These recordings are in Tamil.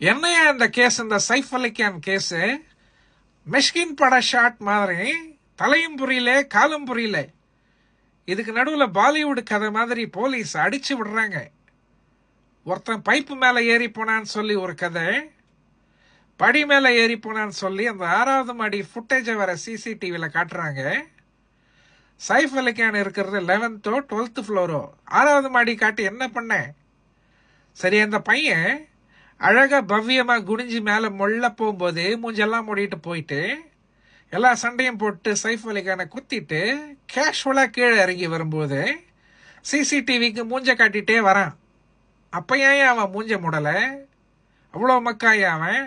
என்னையா இந்த கேஸ், இந்த சைஃப் அலிகான் கேஸ் மெஷ்கின் பட ஷாட் மாதிரி தலையும் புரியல காலும் புரியல. இதுக்கு நடுவில் பாலிவுட் கதை மாதிரி போலீஸ் அடிச்சு விடுறாங்க. ஒருத்தன் பைப்பு மேலே ஏறி போனான்னு சொல்லி ஒரு கதை, படி மேலே ஏறி போனான்னு சொல்லி அந்த 6வது மாடி ஃபுட்டேஜை வர சிசிடிவியில் காட்டுறாங்க. சைஃப் அலிகான் இருக்கிறது 11th 12th ஃப்ளோரோ. 6வது மாடி காட்டி என்ன பண்ண? சரி, அந்த பையன் அழகா பவ்யமா குனிஞ்சு மேலே மொள்ள போகும்போது மூஞ்செல்லாம் மூடிட்டு போயிட்டு எல்லா சண்டையும் போட்டு சைஃப் அலிகானை குத்திட்டு கேஷுவலாக கீழே இறங்கி வரும்போது சிசிடிவிக்கு மூஞ்ச காட்டிகிட்டே வரான். அப்போ ஏன் அவன் மூஞ்ச முடலை? அவ்வளோ மக்காயா அவன்?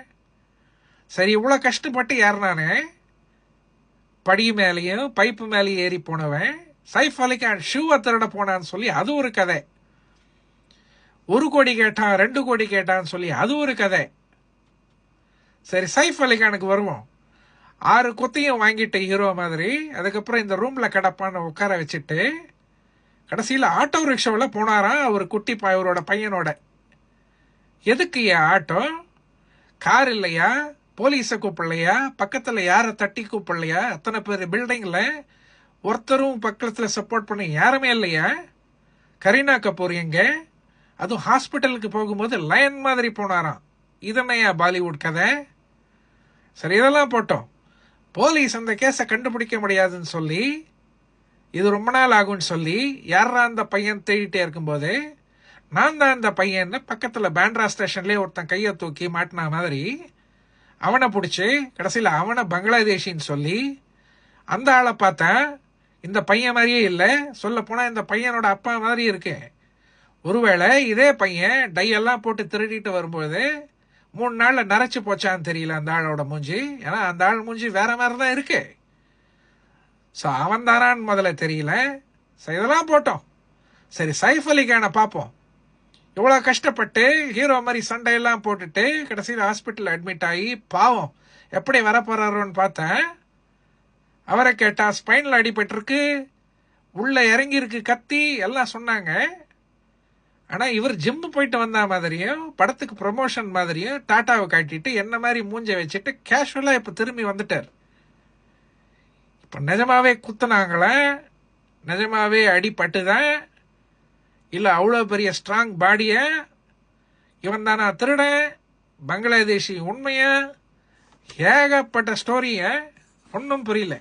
சரி, இவ்வளோ கஷ்டப்பட்டு ஏறினானே, படி மேலேயும் பைப்பு மேலேயும் ஏறி போனவன் சைஃப் அலிகான் ஷூவை திருட போனான்னு சொல்லி அது ஒரு கதை. 1 கோடி கேட்டான் 2 கோடி கேட்டான்னு சொல்லி அது ஒரு கதை. சரி, சைஃப் அலிகானுக்கு வருவோம். 6 கொத்தையும் வாங்கிட்டு ஹீரோ மாதிரி அதுக்கப்புறம் இந்த ரூமில் கிடப்பான்னு உட்கார வச்சுட்டு கடைசியில் ஆட்டோ ரிக்ஷாவில் போனாராம் அவர் குட்டி அவரோட பையனோட. எதுக்கு ஆட்டோ? கார் இல்லையா? போலீஸை கூப்பிடலையா? பக்கத்தில் யாரை தட்டி கூப்பிடலையா? அத்தனை பேர் பில்டிங்கில் ஒருத்தரும் பக்கத்தில் சப்போர்ட் பண்ணி யாருமே இல்லையா? கரீனா கபூர் எங்க? அதுவும் ஹாஸ்பிட்டலுக்கு போகும்போது லயன் மாதிரி போனாராம். இதனையா பாலிவுட் கதை? சரி, இதெல்லாம் போட்டோம். போலீஸ் அந்த கேஸை கண்டுபிடிக்க முடியாதுன்னு சொல்லி, இது ரொம்ப நாள் ஆகும்னு சொல்லி யாரா அந்த பையன் தேடிட்டே இருக்கும்போது நான் தான் அந்த பையன் பக்கத்தில் பேண்ட்ரா ஸ்டேஷன்லேயே ஒருத்தன் கையை தூக்கி மாட்டினா மாதிரி அவனை பிடிச்சி கடைசியில் அவனை பங்களாதேஷின்னு சொல்லி அந்த ஆளை பார்த்தேன். இந்த பையன் மாதிரியே இல்லை, சொல்ல போனால் இந்த பையனோட அப்பா மாதிரி இருக்கு. ஒருவேளை இதே பையன் டையெல்லாம் போட்டு திருடிட்டு வரும்போது 3 நாளில் நரைச்சி போச்சான்னு தெரியல அந்த ஆளோட மூஞ்சி. ஏன்னா அந்த ஆள் மூஞ்சி வேற மாதிரி தான் இருக்கு. ஸோ அவன் தானான்னு முதல்ல தெரியல. சரி, இதெல்லாம் போட்டோம். சரி, சைஃப் அலிகானை பார்ப்போம். இவ்வளோ கஷ்டப்பட்டு ஹீரோ மாதிரி சண்டையெல்லாம் போட்டுட்டு கடைசியில் ஹாஸ்பிட்டல் அட்மிட் ஆகி பாவம் எப்படி வரப்போறாரோன்னு பார்த்தேன். அவரை கேட்டா ஸ்பைனில் அடிபட்டிருக்கு, உள்ள இறங்கியிருக்கு கத்தி எல்லாம் சொன்னாங்க. ஆனால் இவர் ஜிம்மு போயிட்டு வந்த மாதிரியும் படத்துக்கு ப்ரொமோஷன் மாதிரியும் டாட்டாவை காட்டிட்டு என்ன மாதிரி மூஞ்ச வச்சுட்டு கேஷுவலாக இப்போ திரும்பி வந்துட்டார். இப்போ நிஜமாவே குத்துனாங்களா? நிஜமாவே அடிபட்டுதான்? இல்லை அவ்வளோ பெரிய ஸ்ட்ராங் பாடியா? இவன் தானா திருடன்? பங்களாதேஷி உண்மையா? ஏகப்பட்ட ஸ்டோரிய ஒன்றும் புரியல.